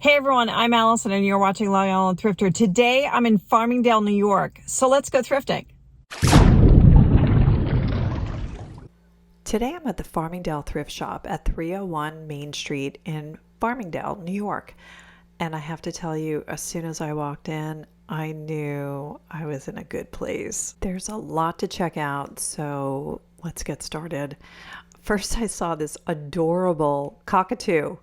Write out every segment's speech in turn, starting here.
Hey everyone, I'm Allison and you're watching Long Island Thrifter. Today I'm in Farmingdale, New York. So let's go thrifting. Today I'm at the Farmingdale Thrift Shop at 301 Main Street in Farmingdale, New York. And I have to tell you, as soon as I walked in, I knew I was in a good place. There's a lot to check out, so let's get started. First, I saw this adorable cockatoo.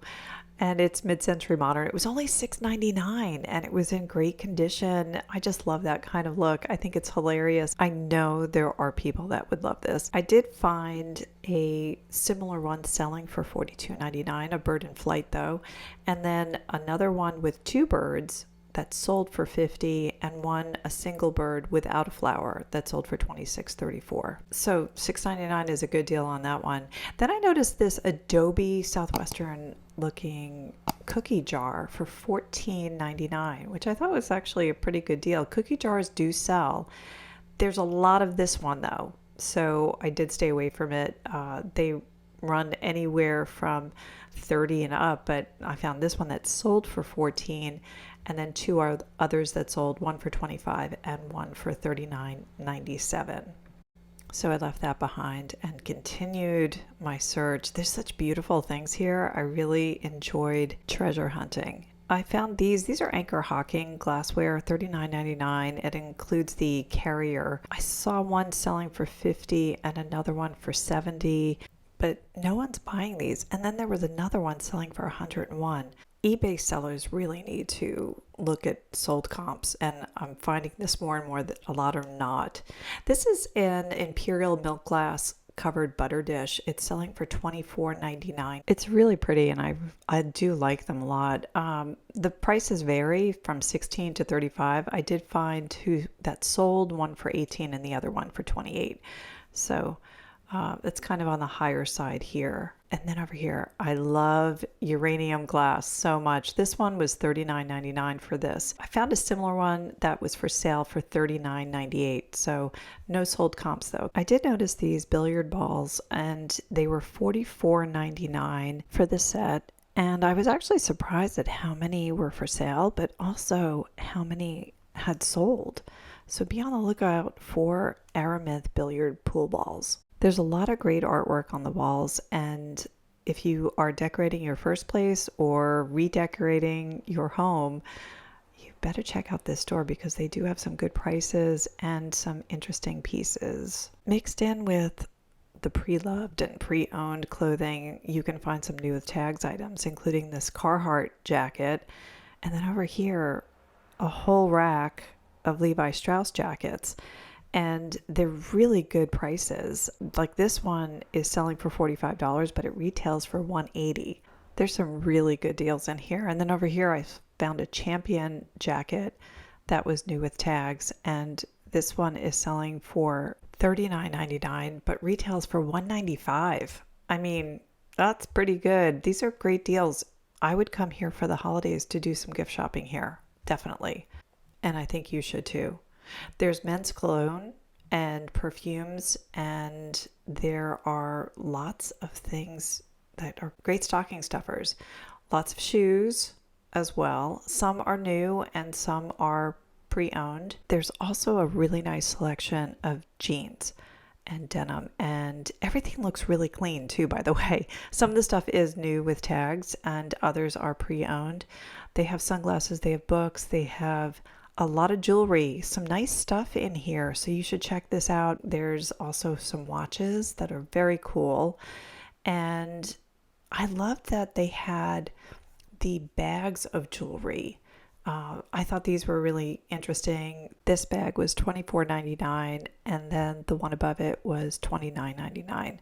And it's mid-century modern. It was only $6.99 and it was in great condition. I just love that kind of look. I think it's hilarious. I know there are people that would love this. I did find a similar one selling for $42.99, a bird in flight though, and then another one with two birds that sold for $50 and one a single bird without a flower that sold for $26.34. So $6.99 is a good deal on that one. Then I noticed this Adobe Southwestern looking cookie jar for $14.99, which I thought was actually a pretty good deal. Cookie jars do sell. There's a lot of this one though, so I did stay away from it. They run anywhere from 30 and up, but I found this one that sold for 14 and then two others that sold, one for 25 and one for 39.97. So I left that behind and continued my search. There's such beautiful things here. I really enjoyed treasure hunting. I found these are Anchor Hocking glassware, $39.99. It includes the carrier. I saw one selling for $50 and another one for $70, but no one's buying these. And then there was another one selling for $101. eBay sellers really need to look at sold comps, and I'm finding this more and more that a lot are not. This is an Imperial milk glass covered butter dish. It's selling for $24.99. It's really pretty and I do like them a lot. The prices vary from $16 to $35. I did find two that sold, one for $18 and the other one for $28. So it's kind of on the higher side here. And then over here, I love uranium glass so much. This one was $39.99 for this. I found a similar one that was for sale for $39.98. So no sold comps though. I did notice these billiard balls and they were $44.99 for the set. And I was actually surprised at how many were for sale, but also how many had sold. So be on the lookout for Aramith billiard pool balls. There's a lot of great artwork on the walls, and if you are decorating your first place or redecorating your home, you better check out this store because they do have some good prices and some interesting pieces. Mixed in with the pre-loved and pre-owned clothing, you can find some new with tags items, including this Carhartt jacket, and then over here, a whole rack of Levi Strauss jackets. And they're really good prices. Like this one is selling for $45, but it retails for $180. There's some really good deals in here. And then over here, I found a Champion jacket that was new with tags. And this one is selling for $39.99, but retails for $195. I mean, that's pretty good. These are great deals. I would come here for the holidays to do some gift shopping here, definitely. And I think you should too. There's men's cologne and perfumes, and there are lots of things that are great stocking stuffers. Lots of shoes as well. Some are new and some are pre-owned. There's also a really nice selection of jeans and denim, and everything looks really clean too, by the way. Some of the stuff is new with tags and others are pre-owned. They have sunglasses, they have books, they have a lot of jewelry, some nice stuff in here, so you should check this out. There's also some watches that are very cool, and I love that they had the bags of jewelry. I thought these were really interesting. This bag was $24.99, and then the one above it was $29.99.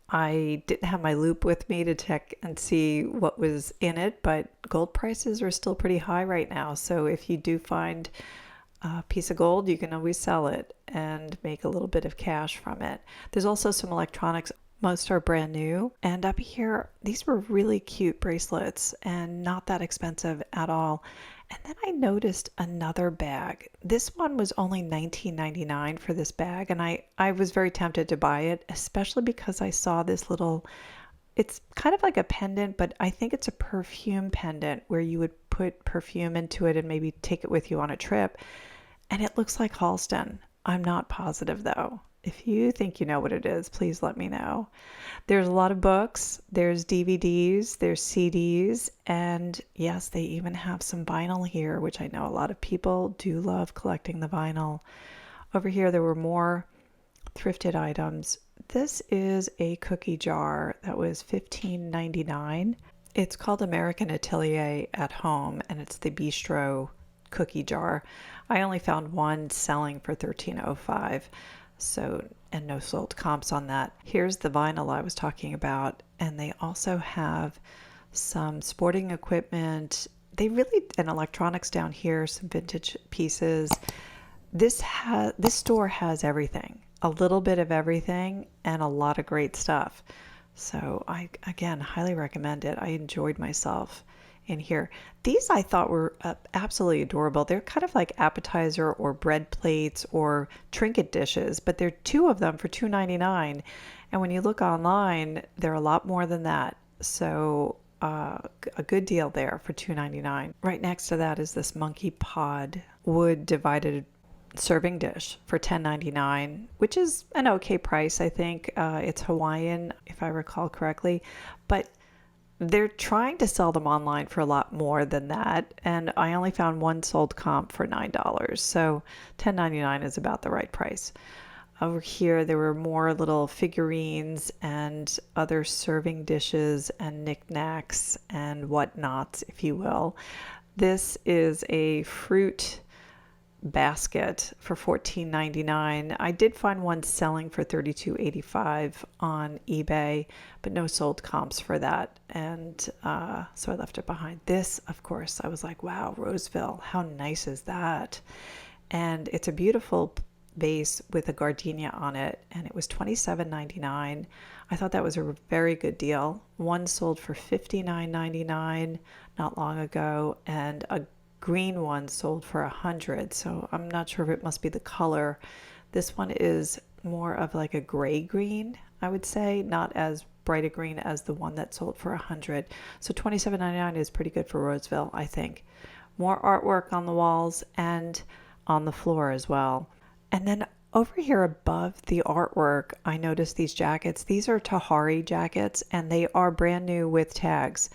I didn't have my loop with me to check and see what was in it, but gold prices are still pretty high right now. So if you do find a piece of gold, you can always sell it and make a little bit of cash from it. There's also some electronics. Most are brand new. And up here, these were really cute bracelets and not that expensive at all. And then I noticed another bag. This one was only $19.99 for this bag, and I was very tempted to buy it, especially because I saw this little It's kind of like a pendant, but I think it's a perfume pendant where you would put perfume into it and maybe take it with you on a trip. And it looks like Halston. I'm not positive though. If you think you know what it is, please let me know. There's a lot of books, there's DVDs, there's CDs, and yes, they even have some vinyl here, which I know a lot of people do love collecting the vinyl. Over here, there were more thrifted items. This is a cookie jar that was $15.99. It's called American Atelier at Home, and it's the bistro cookie jar. I only found one selling for $13.05. So, and no sold comps on that. Here's the vinyl I was talking about, and they also have some sporting equipment. They really, and electronics down here, some vintage pieces. This store has everything, a little bit of everything, and a lot of great stuff. So I, again, highly recommend it. I enjoyed myself in here. These I thought were absolutely adorable. They're kind of like appetizer or bread plates or trinket dishes, but there are two of them for $2.99. And when you look online, they're a lot more than that. So a good deal there for $2.99. Right next to that is this monkey pod wood divided serving dish for $10.99, which is an okay price, I think. It's Hawaiian, if I recall correctly, but they're trying to sell them online for a lot more than that, and I only found one sold comp for $9, so $10.99 is about the right price. Over here, there were more little figurines and other serving dishes and knickknacks and whatnots, if you will. This is a fruit basket for $14.99. I did find one selling for $32.85 on eBay, but no sold comps for that, and so I left it behind. This, of course, I was like, wow, Roseville, how nice is that? And it's a beautiful vase with a gardenia on it, and it was $27.99. I thought that was a very good deal. One sold for $59.99 not long ago, and a green one sold for $100, so I'm not sure if it must be the color. This one is more of like a gray green, I would say, not as bright a green as the one that sold for $100. So $27.99 is pretty good for Roseville, I think. More artwork on the walls and on the floor as well. And then over here above the artwork, I noticed these jackets. These are Tahari jackets, and they are brand new with tags,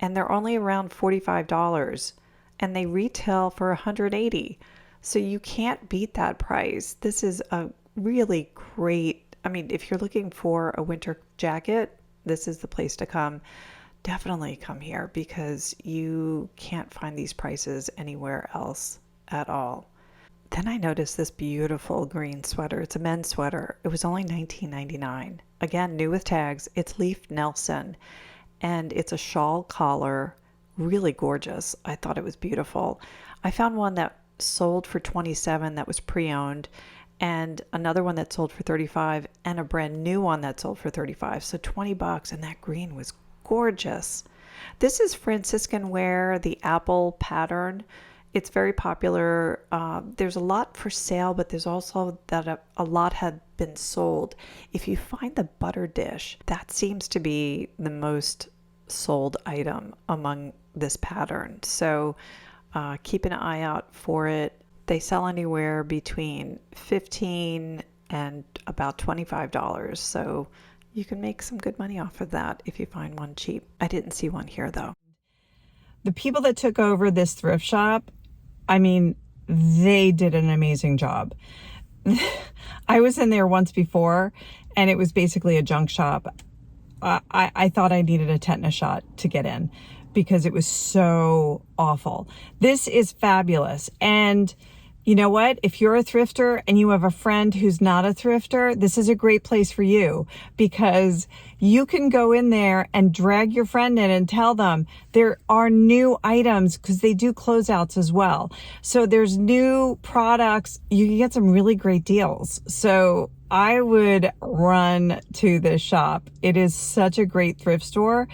and they're only around $45. And they retail for $180. So you can't beat that price. This is a really great, I mean, if you're looking for a winter jacket, this is the place to come. Definitely come here because you can't find these prices anywhere else at all. Then I noticed this beautiful green sweater. It's a men's sweater. It was only $19.99. Again, new with tags. It's Leaf Nelson, and it's a shawl collar. Really gorgeous. I thought it was beautiful. I found one that sold for $27 that was pre-owned, and another one that sold for $35, and a brand new one that sold for $35. So $20, and that green was gorgeous. This is Franciscan wear, the apple pattern. It's very popular. There's a lot for sale, but there's also that a lot had been sold. If you find the butter dish, that seems to be the most sold item among this pattern. So keep an eye out for it. They sell anywhere between $15 and about $25. So you can make some good money off of that if you find one cheap. I didn't see one here though. The people that took over this thrift shop, I mean, they did an amazing job. I was in there once before, and it was basically a junk shop. I thought I needed a tetanus shot to get in because it was so awful. This is fabulous. And you know what? If you're a thrifter and you have a friend who's not a thrifter, this is a great place for you because you can go in there and drag your friend in and tell them there are new items because they do closeouts as well. So there's new products. You can get some really great deals. So I would run to this shop. It is such a great thrift store,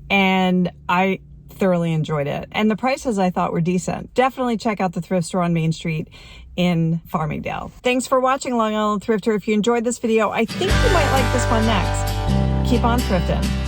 and I thoroughly enjoyed it. And the prices I thought were decent. Definitely check out the thrift store on Main Street in Farmingdale. Thanks for watching, Long Island Thrifter. If you enjoyed this video, I think you might like this one next. Keep on thrifting.